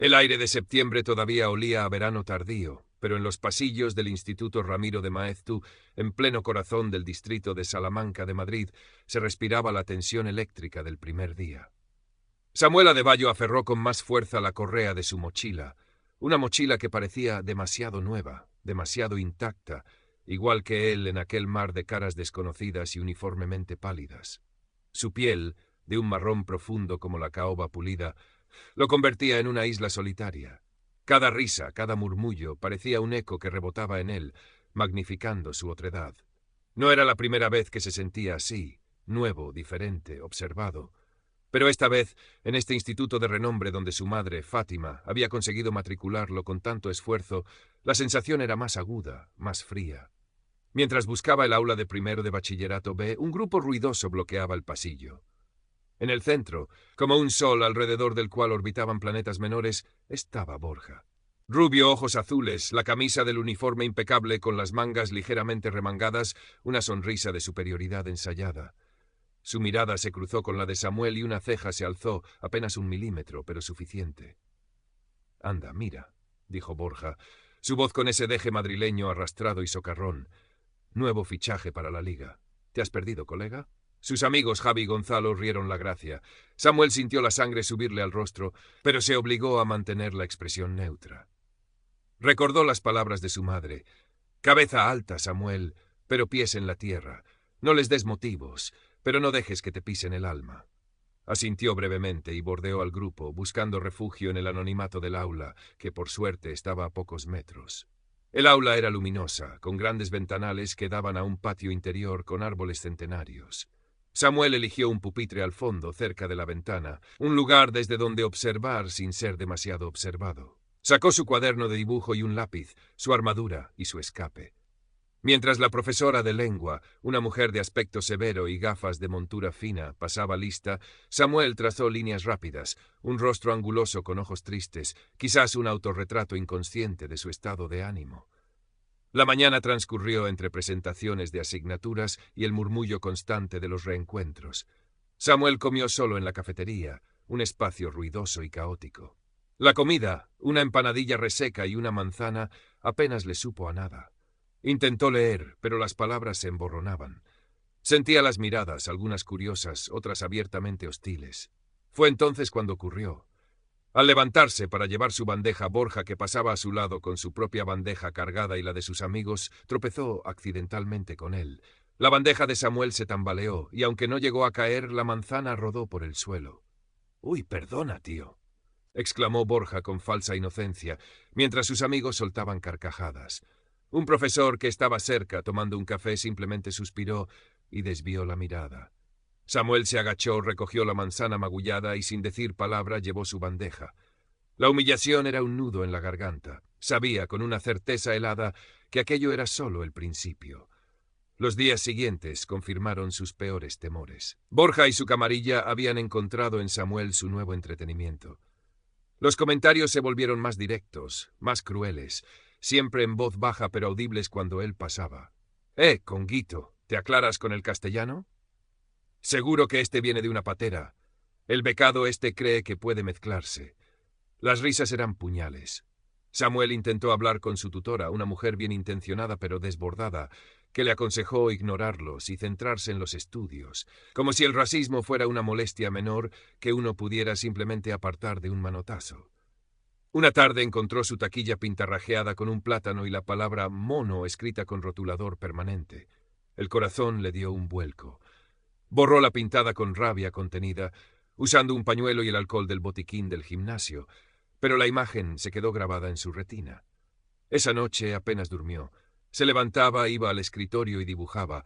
El aire de septiembre todavía olía a verano tardío, pero en los pasillos del Instituto Ramiro de Maeztu, en pleno corazón del distrito de Salamanca de Madrid, se respiraba la tensión eléctrica del primer día. Samuel Adebayo aferró con más fuerza la correa de su mochila, una mochila que parecía demasiado nueva, demasiado intacta, igual que él en aquel mar de caras desconocidas y uniformemente pálidas. Su piel, de un marrón profundo como la caoba pulida, lo convertía en una isla solitaria. Cada risa, cada murmullo parecía un eco que rebotaba en él, magnificando su otredad. No era la primera vez que se sentía así, nuevo, diferente, observado. Pero esta vez, en este instituto de renombre donde su madre, Fátima, había conseguido matricularlo con tanto esfuerzo, la sensación era más aguda, más fría. Mientras buscaba el aula de primero de bachillerato B, un grupo ruidoso bloqueaba el pasillo. En el centro, como un sol alrededor del cual orbitaban planetas menores, estaba Borja. Rubio, ojos azules, la camisa del uniforme impecable con las mangas ligeramente remangadas, una sonrisa de superioridad ensayada. Su mirada se cruzó con la de Samuel y una ceja se alzó, apenas 1 milímetro, pero suficiente. «Anda, mira», dijo Borja, su voz con ese deje madrileño arrastrado y socarrón. «Nuevo fichaje para la liga. ¿Te has perdido, colega?» Sus amigos Javi y Gonzalo rieron la gracia. Samuel sintió la sangre subirle al rostro, pero se obligó a mantener la expresión neutra. Recordó las palabras de su madre. «Cabeza alta, Samuel, pero pies en la tierra. No les des motivos, pero no dejes que te pisen el alma». Asintió brevemente y bordeó al grupo, buscando refugio en el anonimato del aula, que por suerte estaba a pocos metros. El aula era luminosa, con grandes ventanales que daban a un patio interior con árboles centenarios. Samuel eligió un pupitre al fondo, cerca de la ventana, un lugar desde donde observar sin ser demasiado observado. Sacó su cuaderno de dibujo y un lápiz, su armadura y su escape. Mientras la profesora de lengua, una mujer de aspecto severo y gafas de montura fina, pasaba lista, Samuel trazó líneas rápidas, un rostro anguloso con ojos tristes, quizás un autorretrato inconsciente de su estado de ánimo. La mañana transcurrió entre presentaciones de asignaturas y el murmullo constante de los reencuentros. Samuel comió solo en la cafetería, un espacio ruidoso y caótico. La comida, una empanadilla reseca y una manzana, apenas le supo a nada. Intentó leer, pero las palabras se emborronaban. Sentía las miradas, algunas curiosas, otras abiertamente hostiles. Fue entonces cuando ocurrió. Al levantarse para llevar su bandeja, Borja, que pasaba a su lado con su propia bandeja cargada y la de sus amigos, tropezó accidentalmente con él. La bandeja de Samuel se tambaleó, y aunque no llegó a caer, la manzana rodó por el suelo. «Uy, perdona, tío», exclamó Borja con falsa inocencia, mientras sus amigos soltaban carcajadas. Un profesor que estaba cerca tomando un café simplemente suspiró y desvió la mirada. Samuel se agachó, recogió la manzana magullada y sin decir palabra llevó su bandeja. La humillación era un nudo en la garganta. Sabía con una certeza helada que aquello era solo el principio. Los días siguientes confirmaron sus peores temores. Borja y su camarilla habían encontrado en Samuel su nuevo entretenimiento. Los comentarios se volvieron más directos, más crueles, siempre en voz baja pero audibles cuando él pasaba. Conguito, ¿te aclaras con el castellano? Seguro que este viene de una patera. El becado este cree que puede mezclarse. Las risas eran puñales. Samuel intentó hablar con su tutora, una mujer bien intencionada pero desbordada, que le aconsejó ignorarlos y centrarse en los estudios, como si el racismo fuera una molestia menor que uno pudiera simplemente apartar de un manotazo. Una tarde encontró su taquilla pintarrajeada con un plátano y la palabra mono escrita con rotulador permanente. El corazón le dio un vuelco. Borró la pintada con rabia contenida, usando un pañuelo y el alcohol del botiquín del gimnasio, pero la imagen se quedó grabada en su retina. Esa noche apenas durmió. Se levantaba, iba al escritorio y dibujaba.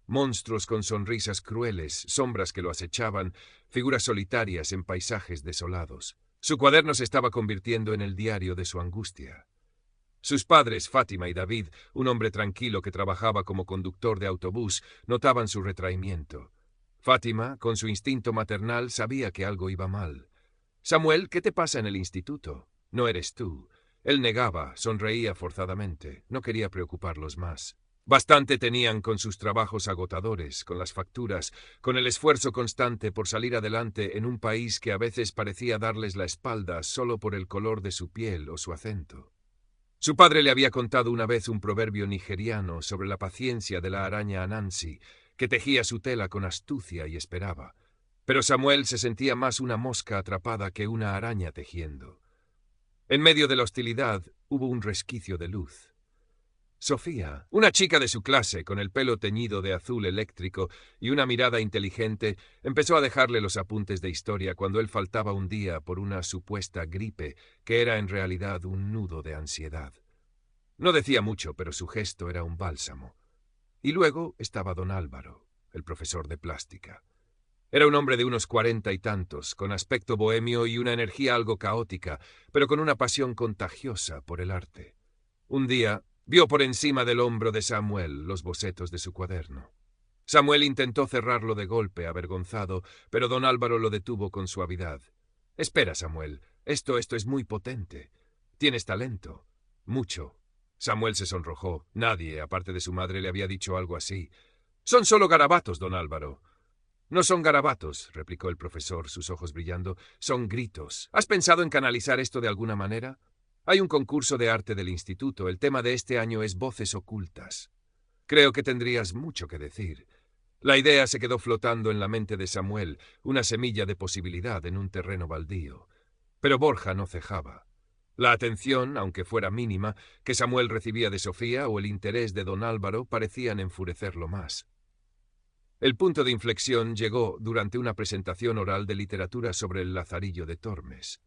Monstruos con sonrisas crueles, sombras que lo acechaban, figuras solitarias en paisajes desolados. Su cuaderno se estaba convirtiendo en el diario de su angustia. Sus padres, Fátima y David, un hombre tranquilo que trabajaba como conductor de autobús, notaban su retraimiento. Fátima, con su instinto maternal, sabía que algo iba mal. «Samuel, ¿qué te pasa en el instituto? No eres tú». Él negaba, sonreía forzadamente, no quería preocuparlos más. Bastante tenían con sus trabajos agotadores, con las facturas, con el esfuerzo constante por salir adelante en un país que a veces parecía darles la espalda solo por el color de su piel o su acento. Su padre le había contado una vez un proverbio nigeriano sobre la paciencia de la araña Anansi, que tejía su tela con astucia y esperaba. Pero Samuel se sentía más una mosca atrapada que una araña tejiendo. En medio de la hostilidad hubo un resquicio de luz. Sofía, una chica de su clase, con el pelo teñido de azul eléctrico y una mirada inteligente, empezó a dejarle los apuntes de historia cuando él faltaba un día por una supuesta gripe, que era en realidad un nudo de ansiedad. No decía mucho, pero su gesto era un bálsamo. Y luego estaba don Álvaro, el profesor de plástica. Era un hombre de unos 40 y tantos, con aspecto bohemio y una energía algo caótica, pero con una pasión contagiosa por el arte. Un día vio por encima del hombro de Samuel los bocetos de su cuaderno. Samuel intentó cerrarlo de golpe, avergonzado, pero don Álvaro lo detuvo con suavidad. «Espera, Samuel, esto es muy potente. Tienes talento. Mucho». Samuel se sonrojó. Nadie, aparte de su madre, le había dicho algo así. «Son solo garabatos, don Álvaro». «No son garabatos», replicó el profesor, sus ojos brillando. «Son gritos. ¿Has pensado en canalizar esto de alguna manera? Hay un concurso de arte del instituto. El tema de este año es voces ocultas. Creo que tendrías mucho que decir». La idea se quedó flotando en la mente de Samuel, una semilla de posibilidad en un terreno baldío. Pero Borja no cejaba. La atención, aunque fuera mínima, que Samuel recibía de Sofía o el interés de don Álvaro parecían enfurecerlo más. El punto de inflexión llegó durante una presentación oral de literatura sobre el Lazarillo de Tormes.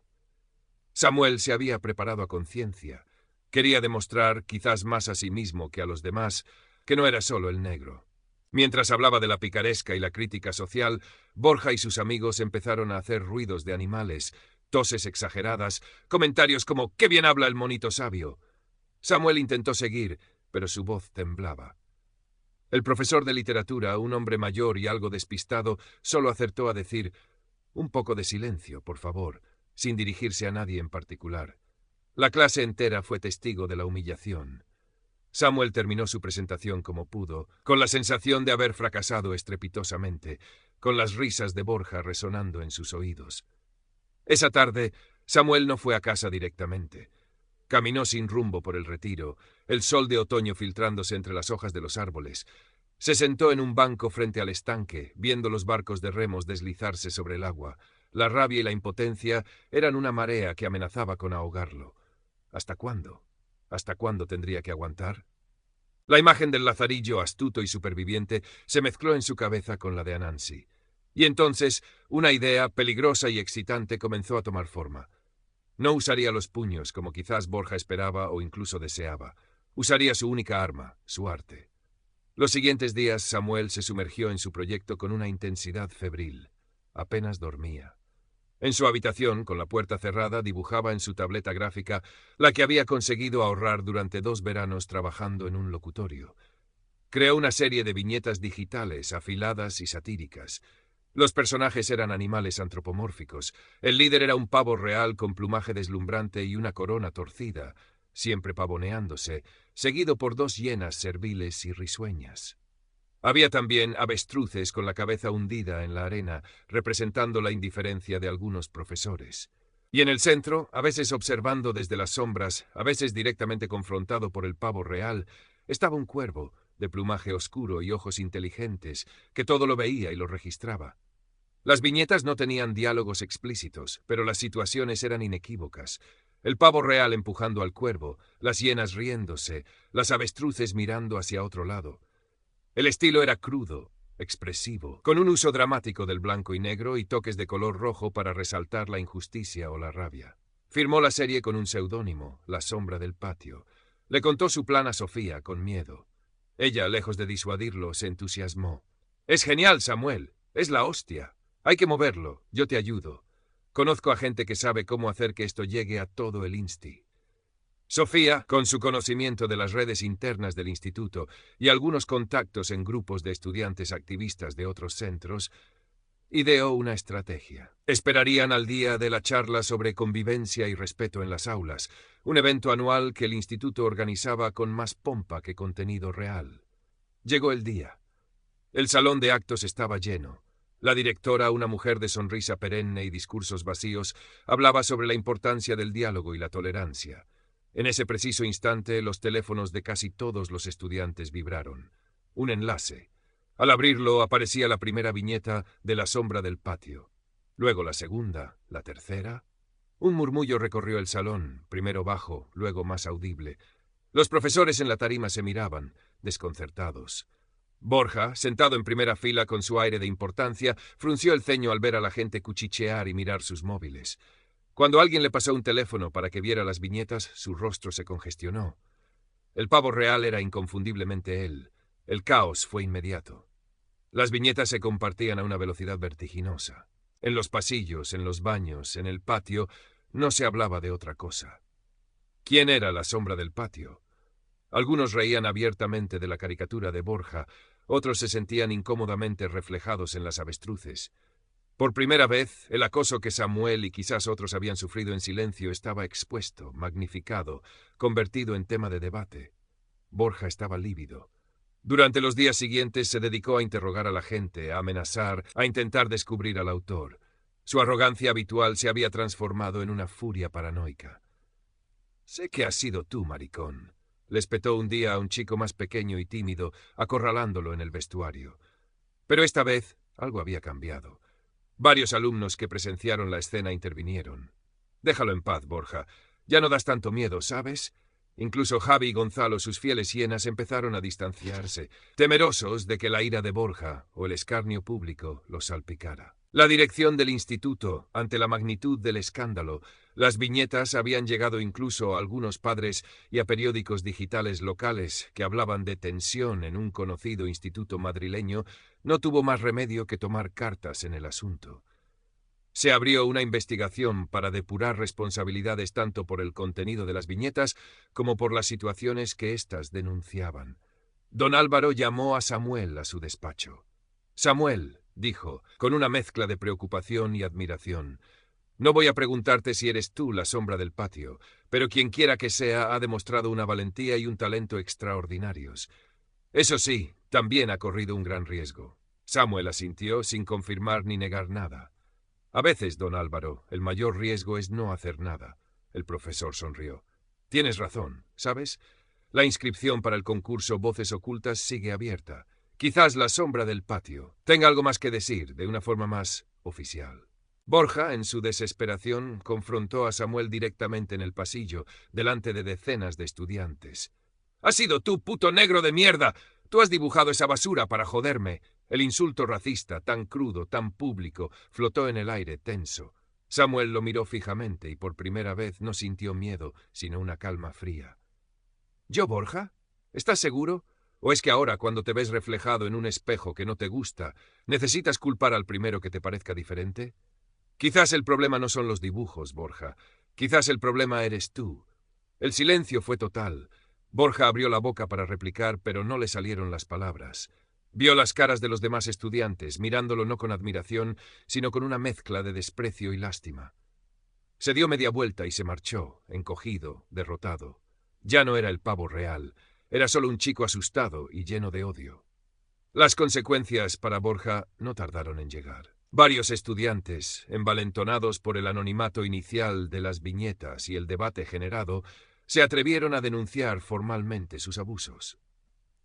Samuel se había preparado a conciencia. Quería demostrar, quizás más a sí mismo que a los demás, que no era solo el negro. Mientras hablaba de la picaresca y la crítica social, Borja y sus amigos empezaron a hacer ruidos de animales, toses exageradas, comentarios como «¡Qué bien habla el monito sabio!». Samuel intentó seguir, pero su voz temblaba. El profesor de literatura, un hombre mayor y algo despistado, solo acertó a decir «Un poco de silencio, por favor», sin dirigirse a nadie en particular. La clase entera fue testigo de la humillación. Samuel terminó su presentación como pudo, con la sensación de haber fracasado estrepitosamente, con las risas de Borja resonando en sus oídos. Esa tarde, Samuel no fue a casa directamente. Caminó sin rumbo por el retiro, el sol de otoño filtrándose entre las hojas de los árboles. Se sentó en un banco frente al estanque, viendo los barcos de remos deslizarse sobre el agua. La rabia y la impotencia eran una marea que amenazaba con ahogarlo. ¿Hasta cuándo? ¿Hasta cuándo tendría que aguantar? La imagen del Lazarillo, astuto y superviviente, se mezcló en su cabeza con la de Anansi. Y entonces, una idea, peligrosa y excitante, comenzó a tomar forma. No usaría los puños, como quizás Borja esperaba o incluso deseaba. Usaría su única arma, su arte. Los siguientes días, Samuel se sumergió en su proyecto con una intensidad febril. Apenas dormía. En su habitación, con la puerta cerrada, dibujaba en su tableta gráfica la que había conseguido ahorrar durante 2 veranos trabajando en un locutorio. Creó una serie de viñetas digitales, afiladas y satíricas. Los personajes eran animales antropomórficos. El líder era un pavo real con plumaje deslumbrante y una corona torcida, siempre pavoneándose, seguido por 2 hienas serviles y risueñas. Había también avestruces con la cabeza hundida en la arena, representando la indiferencia de algunos profesores. Y en el centro, a veces observando desde las sombras, a veces directamente confrontado por el pavo real, estaba un cuervo, de plumaje oscuro y ojos inteligentes, que todo lo veía y lo registraba. Las viñetas no tenían diálogos explícitos, pero las situaciones eran inequívocas. El pavo real empujando al cuervo, las hienas riéndose, las avestruces mirando hacia otro lado. El estilo era crudo, expresivo, con un uso dramático del blanco y negro y toques de color rojo para resaltar la injusticia o la rabia. Firmó la serie con un seudónimo, La Sombra del Patio. Le contó su plan a Sofía, con miedo. Ella, lejos de disuadirlo, se entusiasmó. «Es genial, Samuel. Es la hostia. Hay que moverlo. Yo te ayudo. Conozco a gente que sabe cómo hacer que esto llegue a todo el Insti». Sofía, con su conocimiento de las redes internas del instituto y algunos contactos en grupos de estudiantes activistas de otros centros, ideó una estrategia. Esperarían al día de la charla sobre convivencia y respeto en las aulas, un evento anual que el instituto organizaba con más pompa que contenido real. Llegó el día. El salón de actos estaba lleno. La directora, una mujer de sonrisa perenne y discursos vacíos, hablaba sobre la importancia del diálogo y la tolerancia. En ese preciso instante, los teléfonos de casi todos los estudiantes vibraron. Un enlace. Al abrirlo, aparecía la primera viñeta de La sombra del patio. Luego la segunda, la tercera. Un murmullo recorrió el salón, primero bajo, luego más audible. Los profesores en la tarima se miraban, desconcertados. Borja, sentado en primera fila con su aire de importancia, frunció el ceño al ver a la gente cuchichear y mirar sus móviles. Cuando alguien le pasó un teléfono para que viera las viñetas, su rostro se congestionó. El pavo real era inconfundiblemente él. El caos fue inmediato. Las viñetas se compartían a una velocidad vertiginosa. En los pasillos, en los baños, en el patio, no se hablaba de otra cosa. ¿Quién era la sombra del patio? Algunos reían abiertamente de la caricatura de Borja, otros se sentían incómodamente reflejados en las avestruces. Por primera vez, el acoso que Samuel y quizás otros habían sufrido en silencio estaba expuesto, magnificado, convertido en tema de debate. Borja estaba lívido. Durante los días siguientes se dedicó a interrogar a la gente, a amenazar, a intentar descubrir al autor. Su arrogancia habitual se había transformado en una furia paranoica. «Sé que has sido tú, maricón», le espetó un día a un chico más pequeño y tímido, acorralándolo en el vestuario. Pero esta vez algo había cambiado. Varios alumnos que presenciaron la escena intervinieron. «Déjalo en paz, Borja. Ya no das tanto miedo, ¿sabes?» Incluso Javi y Gonzalo, sus fieles hienas, empezaron a distanciarse, temerosos de que la ira de Borja o el escarnio público los salpicara. La dirección del instituto, ante la magnitud del escándalo, las viñetas habían llegado incluso a algunos padres y a periódicos digitales locales que hablaban de tensión en un conocido instituto madrileño, no tuvo más remedio que tomar cartas en el asunto. Se abrió una investigación para depurar responsabilidades tanto por el contenido de las viñetas como por las situaciones que éstas denunciaban. Don Álvaro llamó a Samuel a su despacho. «Samuel», dijo, con una mezcla de preocupación y admiración, «no voy a preguntarte si eres tú la sombra del patio, pero quien quiera que sea ha demostrado una valentía y un talento extraordinarios. Eso sí, también ha corrido un gran riesgo». Samuel asintió sin confirmar ni negar nada. «A veces, don Álvaro, el mayor riesgo es no hacer nada». El profesor sonrió. «Tienes razón, ¿sabes? La inscripción para el concurso Voces Ocultas sigue abierta. Quizás la sombra del patio tenga algo más que decir, de una forma más oficial». Borja, en su desesperación, confrontó a Samuel directamente en el pasillo, delante de decenas de estudiantes. «¡Has sido tú, puto negro de mierda! Tú has dibujado esa basura para joderme». El insulto racista, tan crudo, tan público, flotó en el aire tenso. Samuel lo miró fijamente y por primera vez no sintió miedo, sino una calma fría. «¿Yo, Borja? ¿Estás seguro? ¿O es que ahora, cuando te ves reflejado en un espejo que no te gusta, necesitas culpar al primero que te parezca diferente? Quizás el problema no son los dibujos, Borja. Quizás el problema eres tú». El silencio fue total. Borja abrió la boca para replicar, pero no le salieron las palabras. Vio las caras de los demás estudiantes, mirándolo no con admiración, sino con una mezcla de desprecio y lástima. Se dio media vuelta y se marchó, encogido, derrotado. Ya no era el pavo real, era solo un chico asustado y lleno de odio. Las consecuencias para Borja no tardaron en llegar. Varios estudiantes, envalentonados por el anonimato inicial de las viñetas y el debate generado, se atrevieron a denunciar formalmente sus abusos.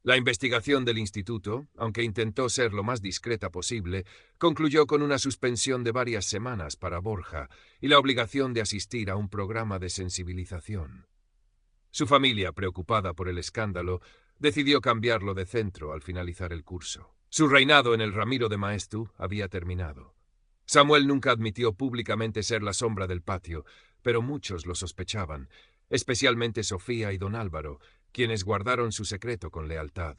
La investigación del instituto, aunque intentó ser lo más discreta posible, concluyó con una suspensión de varias semanas para Borja y la obligación de asistir a un programa de sensibilización. Su familia, preocupada por el escándalo, decidió cambiarlo de centro al finalizar el curso. Su reinado en el Ramiro de Maeztu había terminado. Samuel nunca admitió públicamente ser la sombra del patio, pero muchos lo sospechaban, especialmente Sofía y don Álvaro, quienes guardaron su secreto con lealtad.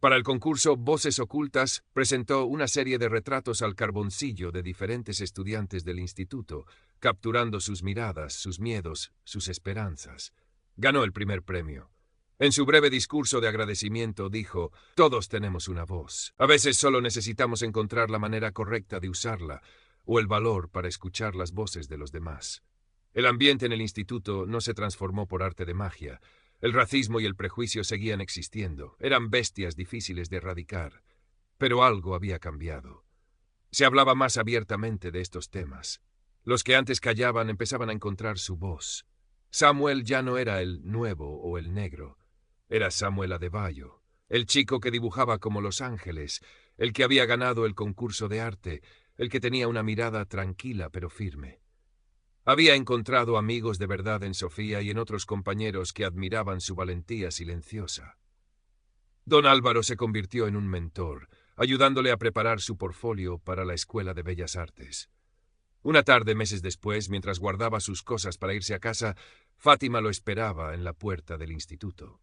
Para el concurso Voces Ocultas presentó una serie de retratos al carboncillo de diferentes estudiantes del instituto, capturando sus miradas, sus miedos, sus esperanzas. Ganó el primer premio. En su breve discurso de agradecimiento dijo: «Todos tenemos una voz. A veces solo necesitamos encontrar la manera correcta de usarla, o el valor para escuchar las voces de los demás». El ambiente en el instituto no se transformó por arte de magia. El racismo y el prejuicio seguían existiendo. Eran bestias difíciles de erradicar. Pero algo había cambiado. Se hablaba más abiertamente de estos temas. Los que antes callaban empezaban a encontrar su voz. Samuel ya no era el nuevo o el negro. Era Samuel Adebayo, el chico que dibujaba como Los Ángeles, el que había ganado el concurso de arte, el que tenía una mirada tranquila pero firme. Había encontrado amigos de verdad en Sofía y en otros compañeros que admiraban su valentía silenciosa. Don Álvaro se convirtió en un mentor, ayudándole a preparar su portfolio para la Escuela de Bellas Artes. Una tarde, meses después, mientras guardaba sus cosas para irse a casa, Fátima lo esperaba en la puerta del instituto.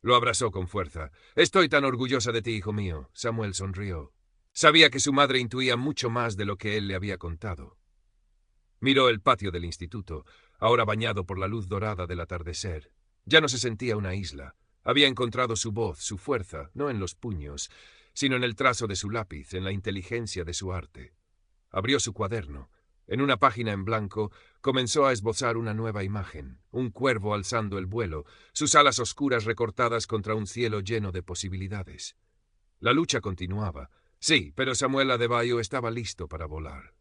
Lo abrazó con fuerza. «Estoy tan orgullosa de ti, hijo mío», Samuel sonrió. Sabía que su madre intuía mucho más de lo que él le había contado. Miró el patio del instituto, ahora bañado por la luz dorada del atardecer. Ya no se sentía una isla. Había encontrado su voz, su fuerza, no en los puños, sino en el trazo de su lápiz, en la inteligencia de su arte. Abrió su cuaderno. En una página en blanco comenzó a esbozar una nueva imagen, un cuervo alzando el vuelo, sus alas oscuras recortadas contra un cielo lleno de posibilidades. La lucha continuaba. Sí, pero Samuel Adebayo estaba listo para volar.